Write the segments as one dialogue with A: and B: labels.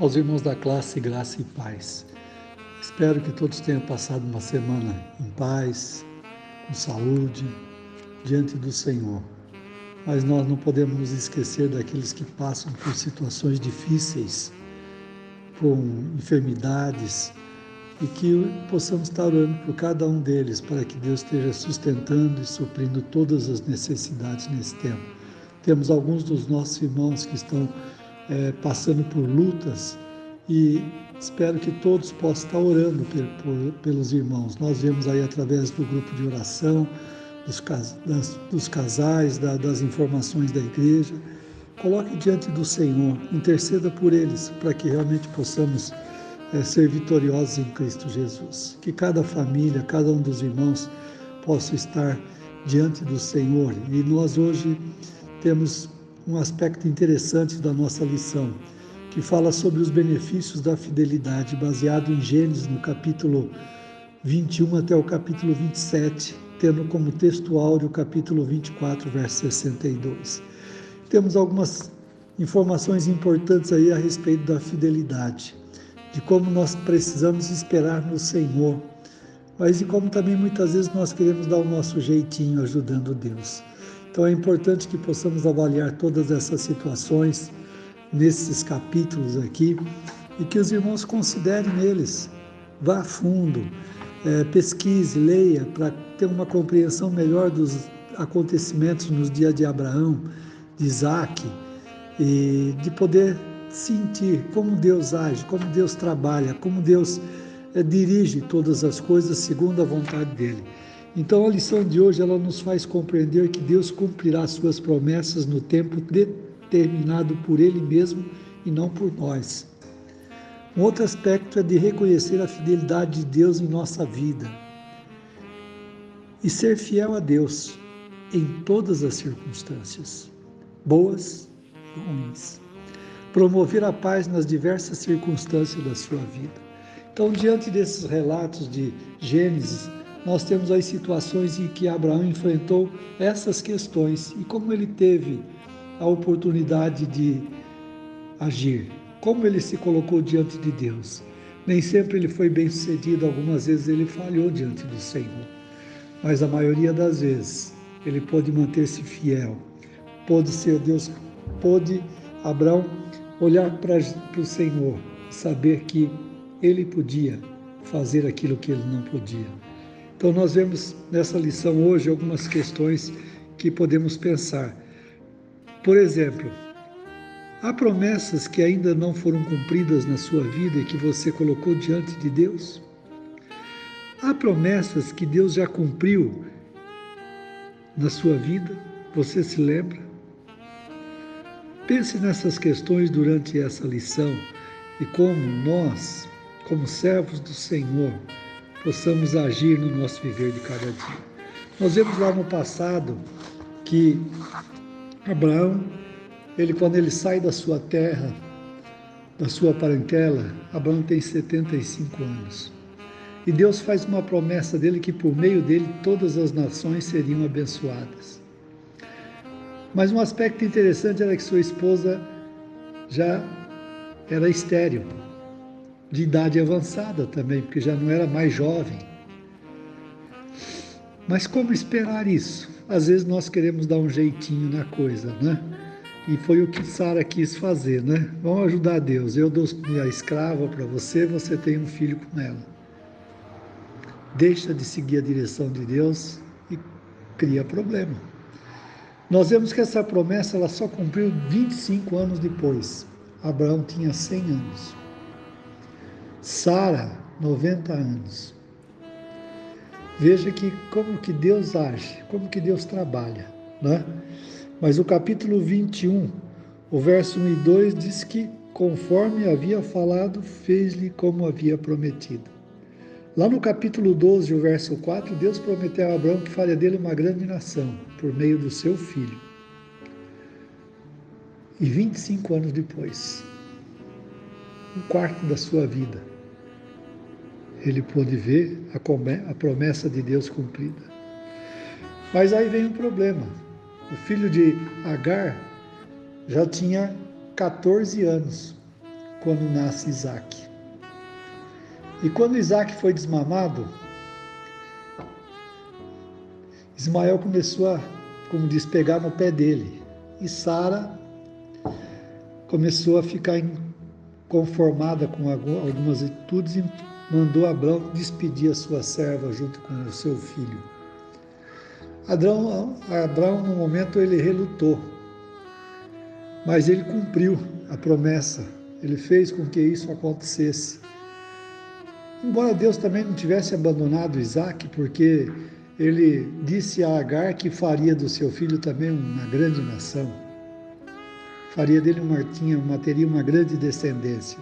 A: Aos irmãos da classe, graça e paz. Espero que todos tenham passado uma semana em paz, com saúde, diante do Senhor. Mas nós não podemos nos esquecer daqueles que passam por situações difíceis, por enfermidades, e que possamos estar orando por cada um deles, para que Deus esteja sustentando e suprindo todas as necessidades nesse tempo. Temos alguns dos nossos irmãos que estão passando por lutas, e espero que todos possam estar orando pelos irmãos. Nós vemos aí através do grupo de oração, dos casais, das informações da igreja. Coloque diante do Senhor, interceda por eles, para que realmente possamos ser vitoriosos em Cristo Jesus. Que cada família, cada um dos irmãos possa estar diante do Senhor. E nós hoje temos um aspecto interessante da nossa lição, que fala sobre os benefícios da fidelidade, baseado em Gênesis, no capítulo 21 até o capítulo 27, tendo como texto áureo o capítulo 24, verso 62. Temos algumas informações importantes aí a respeito da fidelidade, de como nós precisamos esperar no Senhor, mas de como também muitas vezes nós queremos dar o nosso jeitinho ajudando Deus. Então é importante que possamos avaliar todas essas situações nesses capítulos aqui e que os irmãos considerem eles, vá a fundo, pesquise, leia, para ter uma compreensão melhor dos acontecimentos nos dias de Abraão, de Isaac, e de poder sentir como Deus age, como Deus trabalha, como Deus dirige todas as coisas segundo a vontade dele. Então a lição de hoje ela nos faz compreender que Deus cumprirá suas promessas no tempo determinado por Ele mesmo e não por nós. Um outro aspecto é de reconhecer a fidelidade de Deus em nossa vida e ser fiel a Deus em todas as circunstâncias, boas e ruins. Promover a paz nas diversas circunstâncias da sua vida. Então, diante desses relatos de Gênesis, nós temos aí situações em que Abraão enfrentou essas questões e como ele teve a oportunidade de agir, como ele se colocou diante de Deus. Nem sempre ele foi bem sucedido, algumas vezes ele falhou diante do Senhor, mas a maioria das vezes ele pôde manter-se fiel, pôde Abraão olhar para o Senhor, saber que ele podia fazer aquilo que ele não podia. Então nós vemos nessa lição hoje algumas questões que podemos pensar. Por exemplo, há promessas que ainda não foram cumpridas na sua vida e que você colocou diante de Deus? Há promessas que Deus já cumpriu na sua vida? Você se lembra? Pense nessas questões durante essa lição e como nós, como servos do Senhor, possamos agir no nosso viver de cada dia. Nós vemos lá no passado que Abraão, quando ele sai da sua terra, da sua parentela, Abraão tem 75 anos. E Deus faz uma promessa dele que por meio dele todas as nações seriam abençoadas. Mas um aspecto interessante era que sua esposa já era estéril, de idade avançada também, porque já não era mais jovem. Mas como esperar isso? Às vezes nós queremos dar um jeitinho na coisa, né? E foi o que Sara quis fazer, né? Vamos ajudar Deus. Eu dou minha escrava para você, você tem um filho com ela. Deixa de seguir a direção de Deus e cria problema. Nós vemos que essa promessa ela só cumpriu 25 anos depois. Abraão tinha 100 anos. Sara, 90 anos. Veja que como que Deus age, como que Deus trabalha, né? Mas o capítulo 21, o verso 1 e 2 diz que, conforme havia falado, fez-lhe como havia prometido. Lá no capítulo 12, o verso 4, Deus prometeu a Abraão que faria dele uma grande nação, por meio do seu filho. E 25 anos depois, um quarto da sua vida, ele pôde ver a promessa de Deus cumprida. Mas aí vem um problema. O filho de Agar já tinha 14 anos quando nasce Isaac. E quando Isaac foi desmamado, Ismael começou a, como diz, pegar no pé dele. E Sara começou a ficar conformada com algumas atitudes e mandou Abrão despedir a sua serva junto com o seu filho. Abrão, no momento, ele relutou, mas ele cumpriu a promessa, ele fez com que isso acontecesse. Embora Deus também não tivesse abandonado Isaac, porque ele disse a Agar que faria do seu filho também uma grande nação, faria dele teria uma grande descendência.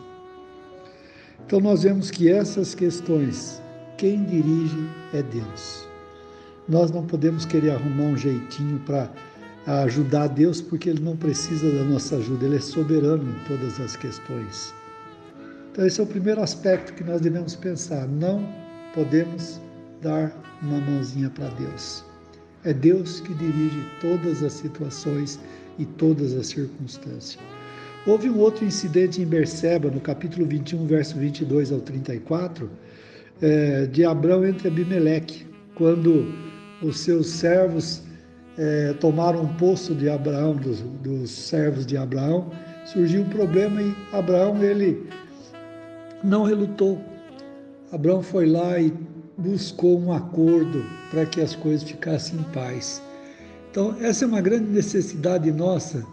A: Então nós vemos que essas questões, quem dirige é Deus. Nós não podemos querer arrumar um jeitinho para ajudar Deus, porque Ele não precisa da nossa ajuda, Ele é soberano em todas as questões. Então esse é o primeiro aspecto que nós devemos pensar, não podemos dar uma mãozinha para Deus. É Deus que dirige todas as situações e todas as circunstâncias. Houve um outro incidente em Berseba, no capítulo 21, verso 22 ao 34, de Abrão entre Abimeleque, quando os seus servos tomaram um poço de Abraão, dos servos de Abraão, surgiu um problema e Abraão, ele não relutou. Abraão foi lá e buscou um acordo para que as coisas ficassem em paz. Então, essa é uma grande necessidade nossa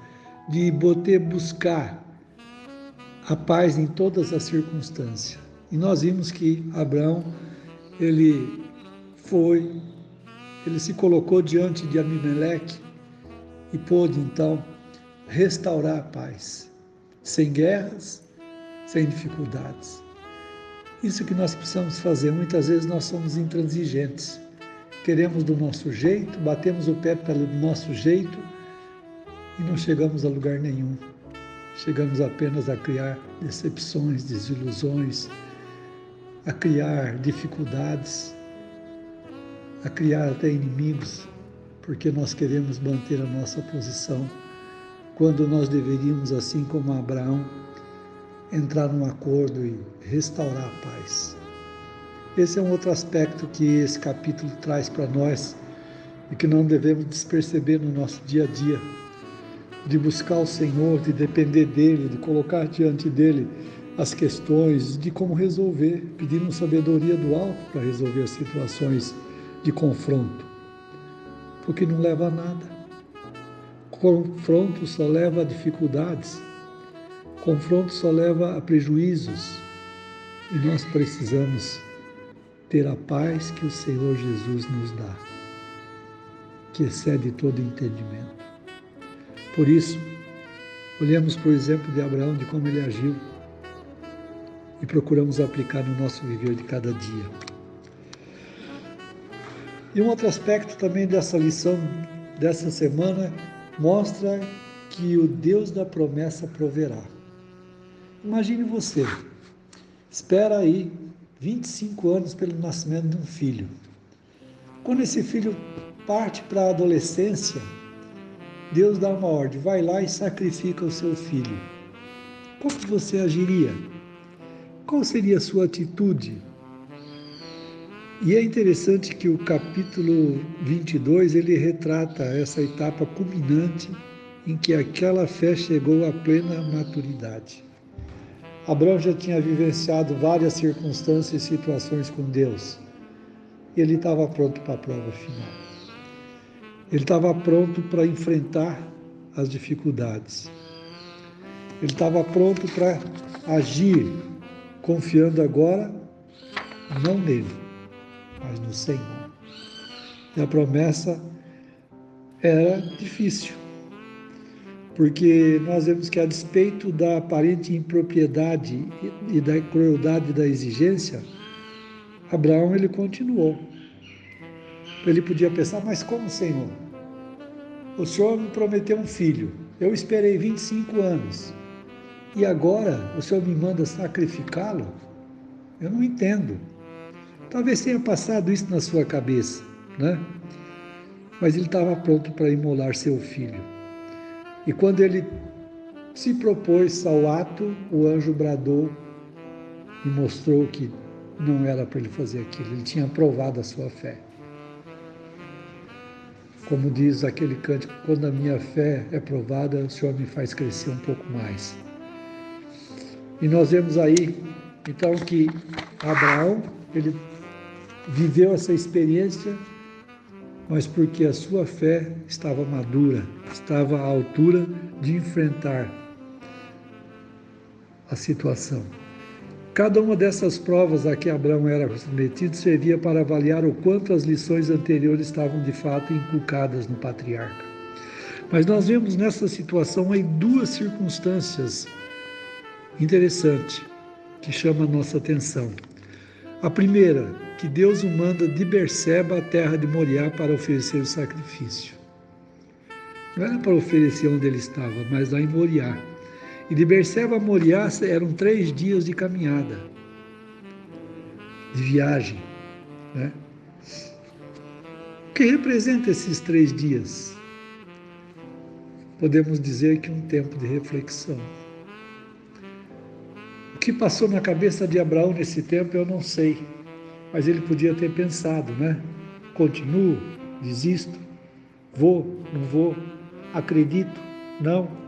A: de buscar a paz em todas as circunstâncias. E nós vimos que Abraão, ele se colocou diante de Abimeleque e pôde, então, restaurar a paz, sem guerras, sem dificuldades. Isso que nós precisamos fazer. Muitas vezes nós somos intransigentes. Queremos do nosso jeito, batemos o pé pelo nosso jeito e não chegamos a lugar nenhum. Chegamos apenas a criar decepções, desilusões, a criar dificuldades, a criar até inimigos, porque nós queremos manter a nossa posição, quando nós deveríamos, assim como Abraão, entrar num acordo e restaurar a paz. Esse é um outro aspecto que esse capítulo traz para nós e que não devemos desperceber no nosso dia a dia, de buscar o Senhor, de depender dEle, de colocar diante dEle as questões, de como resolver, pedindo sabedoria do alto para resolver as situações de confronto, porque não leva a nada. Confronto só leva a dificuldades, confronto só leva a prejuízos, e nós precisamos ter a paz que o Senhor Jesus nos dá, que excede todo entendimento. Por isso, olhamos por exemplo de Abraão, de como ele agiu, e procuramos aplicar no nosso viver de cada dia. E um outro aspecto também dessa lição dessa semana mostra que o Deus da promessa proverá. Imagine você, espera aí 25 anos pelo nascimento de um filho. Quando esse filho parte para a adolescência, Deus dá uma ordem, vai lá e sacrifica o seu filho. Como você agiria? Qual seria a sua atitude? E é interessante que o capítulo 22, ele retrata essa etapa culminante em que aquela fé chegou à plena maturidade. Abraão já tinha vivenciado várias circunstâncias e situações com Deus. E ele estava pronto para a prova final. Ele estava pronto para enfrentar as dificuldades. Ele estava pronto para agir, confiando agora não nele, mas no Senhor. E a promessa era difícil, porque nós vemos que, a despeito da aparente impropriedade e da crueldade da exigência, Abraão, ele continuou. Ele podia pensar, mas como, Senhor? O Senhor me prometeu um filho, eu esperei 25 anos, e agora o Senhor me manda sacrificá-lo? Eu não entendo. Talvez tenha passado isso na sua cabeça, né? Mas ele estava pronto para imolar seu filho. E quando ele se propôs ao ato, o anjo bradou e mostrou que não era para ele fazer aquilo, ele tinha provado a sua fé. Como diz aquele cântico, quando a minha fé é provada, o Senhor me faz crescer um pouco mais. E nós vemos aí, então, que Abraão, ele viveu essa experiência, mas porque a sua fé estava madura, estava à altura de enfrentar a situação. Cada uma dessas provas a que Abraão era submetido servia para avaliar o quanto as lições anteriores estavam de fato inculcadas no patriarca. Mas nós vemos nessa situação aí duas circunstâncias interessantes que chamam a nossa atenção. A primeira, que Deus o manda de Berseba à terra de Moriá para oferecer o sacrifício. Não era para oferecer onde ele estava, mas lá em Moriá. E de Berseba a Moriá eram 3 dias de caminhada, de viagem, né? O que representa esses 3 dias? Podemos dizer que um tempo de reflexão. O que passou na cabeça de Abraão nesse tempo eu não sei, mas ele podia ter pensado, né? Continuo, desisto, vou, não vou, acredito, não.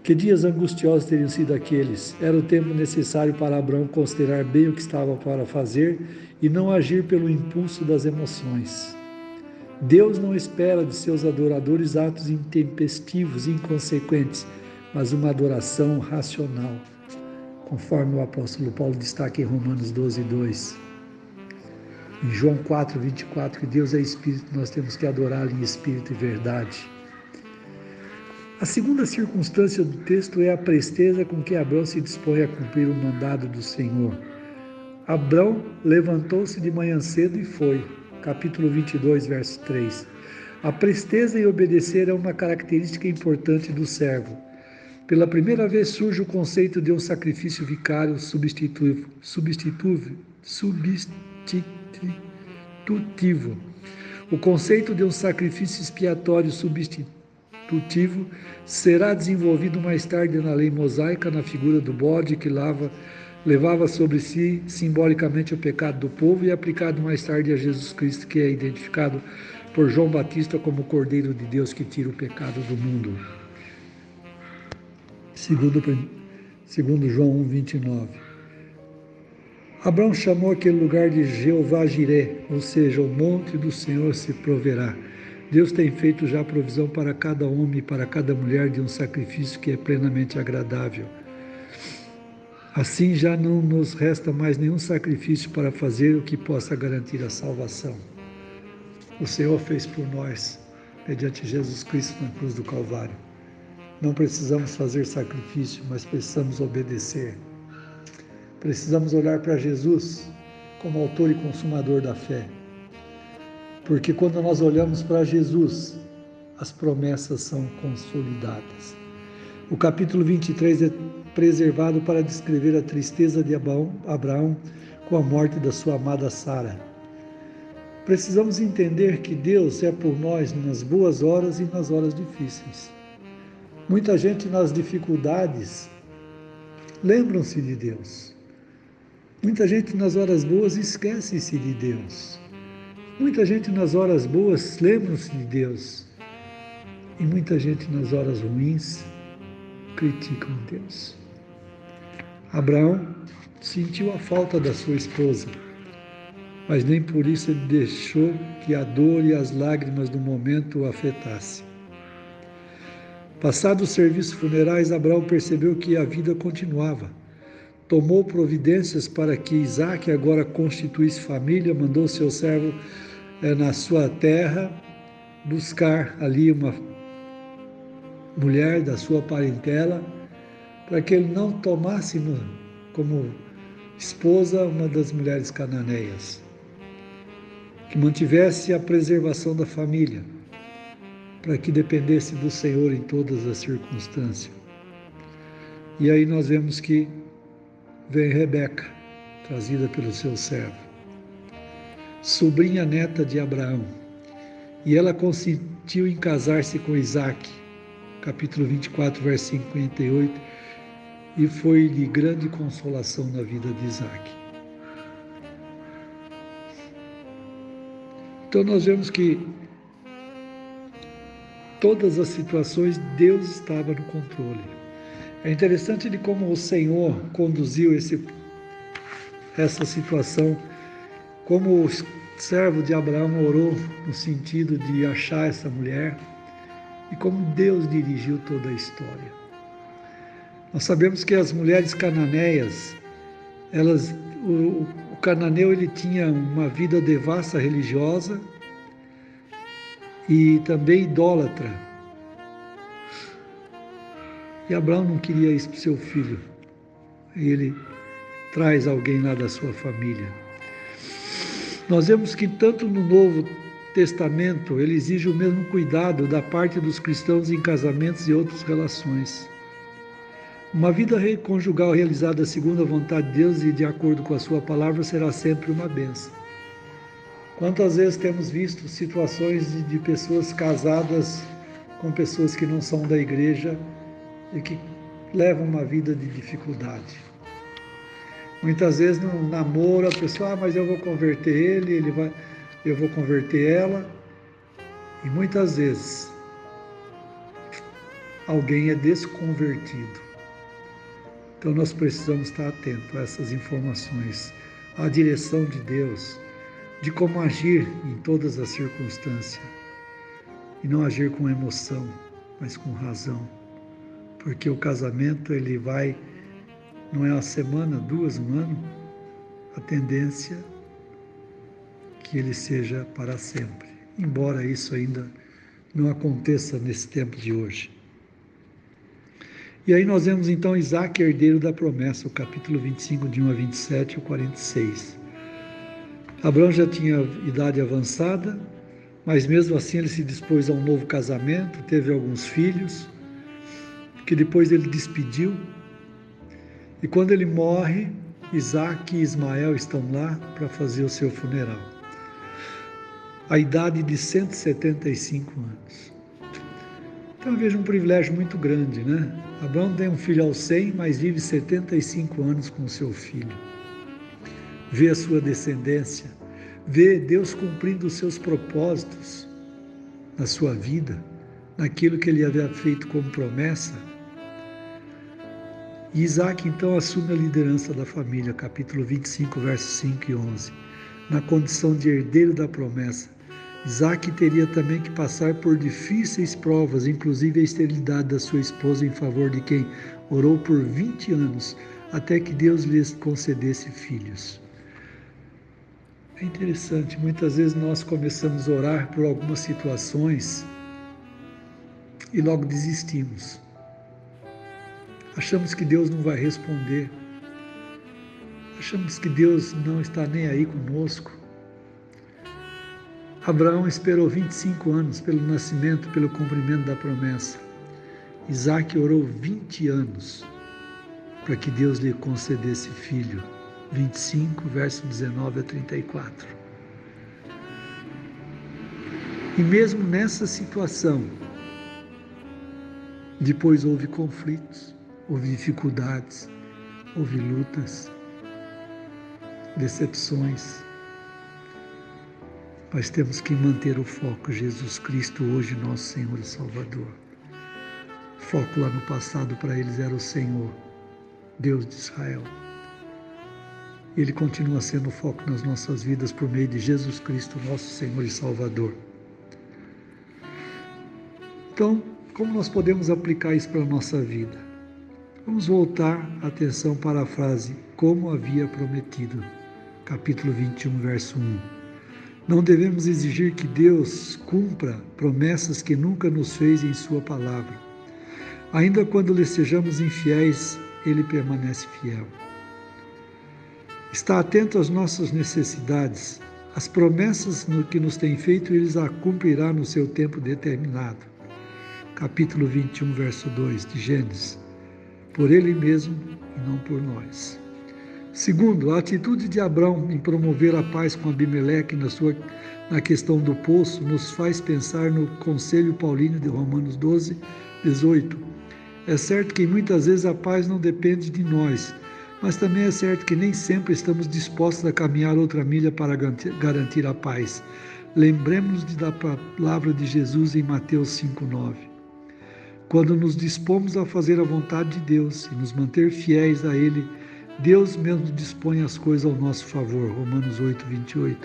A: Que dias angustiosos teriam sido aqueles? Era o tempo necessário para Abraão considerar bem o que estava para fazer e não agir pelo impulso das emoções. Deus não espera de seus adoradores atos intempestivos e inconsequentes, mas uma adoração racional, conforme o apóstolo Paulo destaca em Romanos 12:2. Em João 4:24, que Deus é Espírito, nós temos que adorá-lo em espírito e verdade. A segunda circunstância do texto é a presteza com que Abraão se dispõe a cumprir o mandado do Senhor. Abraão levantou-se de manhã cedo e foi. Capítulo 22, verso 3. A presteza em obedecer é uma característica importante do servo. Pela primeira vez surge o conceito de um sacrifício vicário substitutivo. O conceito de um sacrifício expiatório substitutivo será desenvolvido mais tarde na lei mosaica, na figura do bode que levava sobre si simbolicamente o pecado do povo e aplicado mais tarde a Jesus Cristo, que é identificado por João Batista como o Cordeiro de Deus que tira o pecado do mundo. Segundo João 1:29. Abraão chamou aquele lugar de Jeová Jiré, ou seja, o monte do Senhor se proverá. Deus tem feito já provisão para cada homem e para cada mulher de um sacrifício que é plenamente agradável. Assim já não nos resta mais nenhum sacrifício para fazer o que possa garantir a salvação. O Senhor fez por nós, mediante Jesus Cristo na cruz do Calvário. Não precisamos fazer sacrifício, mas precisamos obedecer. Precisamos olhar para Jesus como autor e consumador da fé. Porque quando nós olhamos para Jesus, as promessas são consolidadas. O capítulo 23 é preservado para descrever a tristeza de Abraão com a morte da sua amada Sara. Precisamos entender que Deus é por nós nas boas horas e nas horas difíceis. Muita gente nas dificuldades lembram-se de Deus. Muita gente nas horas boas esquece-se de Deus. Muita gente nas horas boas lembra-se de Deus. E muita gente nas horas ruins criticam Deus. Abraão sentiu a falta da sua esposa, mas nem por isso ele deixou que a dor e as lágrimas do momento o afetassem. Passados os serviços funerais, Abraão percebeu que a vida continuava. Tomou providências para que Isaque agora constituísse família, mandou seu servo na sua terra buscar ali uma mulher da sua parentela, para que ele não tomasse como esposa uma das mulheres cananeias, que mantivesse a preservação da família, para que dependesse do Senhor em todas as circunstâncias. E aí nós vemos que vem Rebeca, trazida pelo seu servo, sobrinha neta de Abraão, e ela consentiu em casar-se com Isaque. capítulo 24, verso 58, e foi-lhe grande consolação na vida de Isaac. Então nós vemos que todas as situações Deus estava no controle. É interessante de como o Senhor conduziu essa situação, como o servo de Abraão orou no sentido de achar essa mulher e como Deus dirigiu toda a história. Nós sabemos que as mulheres cananeias, o cananeu ele tinha uma vida devassa religiosa e também idólatra. E Abraão não queria isso para o seu filho. Ele traz alguém lá da sua família. Nós vemos que tanto no Novo Testamento ele exige o mesmo cuidado da parte dos cristãos em casamentos e outras relações. Uma vida conjugal realizada segundo a vontade de Deus e de acordo com a sua palavra será sempre uma bênção. Quantas vezes temos visto situações de pessoas casadas com pessoas que não são da igreja e que levam uma vida de dificuldade. Muitas vezes no namoro a pessoa, mas eu vou converter ele, eu vou converter ela. E muitas vezes alguém é desconvertido. Então nós precisamos estar atentos a essas informações, à direção de Deus, de como agir em todas as circunstâncias. E não agir com emoção, mas com razão. Porque o casamento ele vai, não é uma semana, 2, um ano, a tendência é que ele seja para sempre. Embora isso ainda não aconteça nesse tempo de hoje. E aí nós vemos então Isaac, herdeiro da promessa, o capítulo 25, de 1 a 27 e o 46. Abraão já tinha idade avançada, mas mesmo assim ele se dispôs a um novo casamento, teve alguns filhos, que depois ele despediu. E quando ele morre, Isaac e Ismael estão lá para fazer o seu funeral. A idade de 175 anos. Então eu vejo um privilégio muito grande, né? Abraão tem um filho aos 100, mas vive 75 anos com o seu filho. Vê a sua descendência, vê Deus cumprindo os seus propósitos na sua vida, naquilo que ele havia feito como promessa. E Isaac então assume a liderança da família, capítulo 25, versos 5 e 11. Na condição de herdeiro da promessa, Isaac teria também que passar por difíceis provas, inclusive a esterilidade da sua esposa, em favor de quem orou por 20 anos, até que Deus lhes concedesse filhos. É interessante, muitas vezes nós começamos a orar por algumas situações e logo desistimos. Achamos que Deus não vai responder. Achamos que Deus não está nem aí conosco. Abraão esperou 25 anos pelo nascimento, pelo cumprimento da promessa. Isaac orou 20 anos para que Deus lhe concedesse filho. 25, verso 19 a 34. E mesmo nessa situação, depois houve conflitos, houve dificuldades, houve lutas, decepções. Mas temos que manter o foco, Jesus Cristo, hoje nosso Senhor e Salvador. O foco lá no passado para eles era o Senhor, Deus de Israel. Ele continua sendo o foco nas nossas vidas por meio de Jesus Cristo, nosso Senhor e Salvador. Então, como nós podemos aplicar isso para a nossa vida? Vamos voltar a atenção para a frase, como havia prometido, capítulo 21, verso 1. Não devemos exigir que Deus cumpra promessas que nunca nos fez em sua palavra. Ainda quando lhe sejamos infiéis, Ele permanece fiel. Está atento às nossas necessidades. As promessas que nos tem feito, Ele as cumprirá no seu tempo determinado. Capítulo 21, verso 2 de Gênesis. Por Ele mesmo e não por nós. Segundo, a atitude de Abraão em promover a paz com Abimeleque na questão do poço nos faz pensar no conselho paulino de Romanos 12, 18. É certo que muitas vezes a paz não depende de nós, mas também é certo que nem sempre estamos dispostos a caminhar outra milha para garantir a paz. Lembremos-nos da palavra de Jesus em Mateus 5,9. Quando nos dispomos a fazer a vontade de Deus e nos manter fiéis a Ele, Deus mesmo dispõe as coisas ao nosso favor. Romanos 8,28.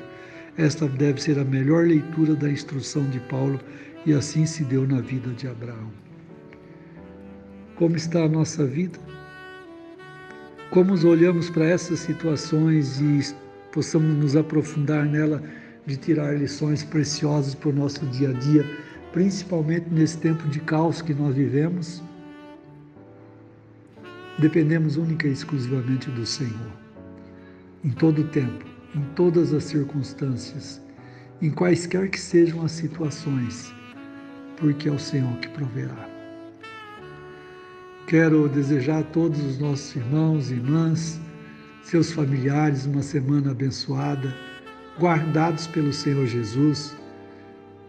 A: Esta deve ser a melhor leitura da instrução de Paulo e assim se deu na vida de Abraão. Como está a nossa vida? Como olhamos para essas situações e possamos nos aprofundar nela, de tirar lições preciosas para o nosso dia a dia, principalmente nesse tempo de caos que nós vivemos? Dependemos única e exclusivamente do Senhor, em todo o tempo, em todas as circunstâncias, em quaisquer que sejam as situações, porque é o Senhor que proverá. Quero desejar a todos os nossos irmãos e irmãs, seus familiares, uma semana abençoada, guardados pelo Senhor Jesus,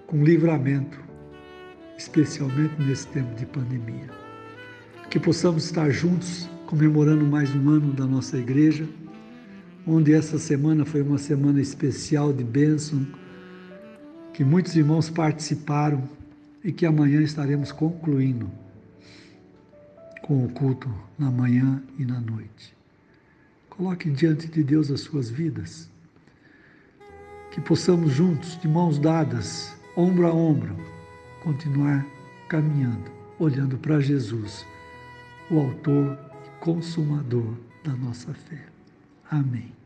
A: com livramento, especialmente nesse tempo de pandemia. Que possamos estar juntos, comemorando mais um ano da nossa igreja, onde essa semana foi uma semana especial de bênção, que muitos irmãos participaram e que amanhã estaremos concluindo com o culto na manhã e na noite. Coloque diante de Deus as suas vidas, que possamos juntos, de mãos dadas, ombro a ombro, continuar caminhando, olhando para Jesus, o autor e consumador da nossa fé. Amém.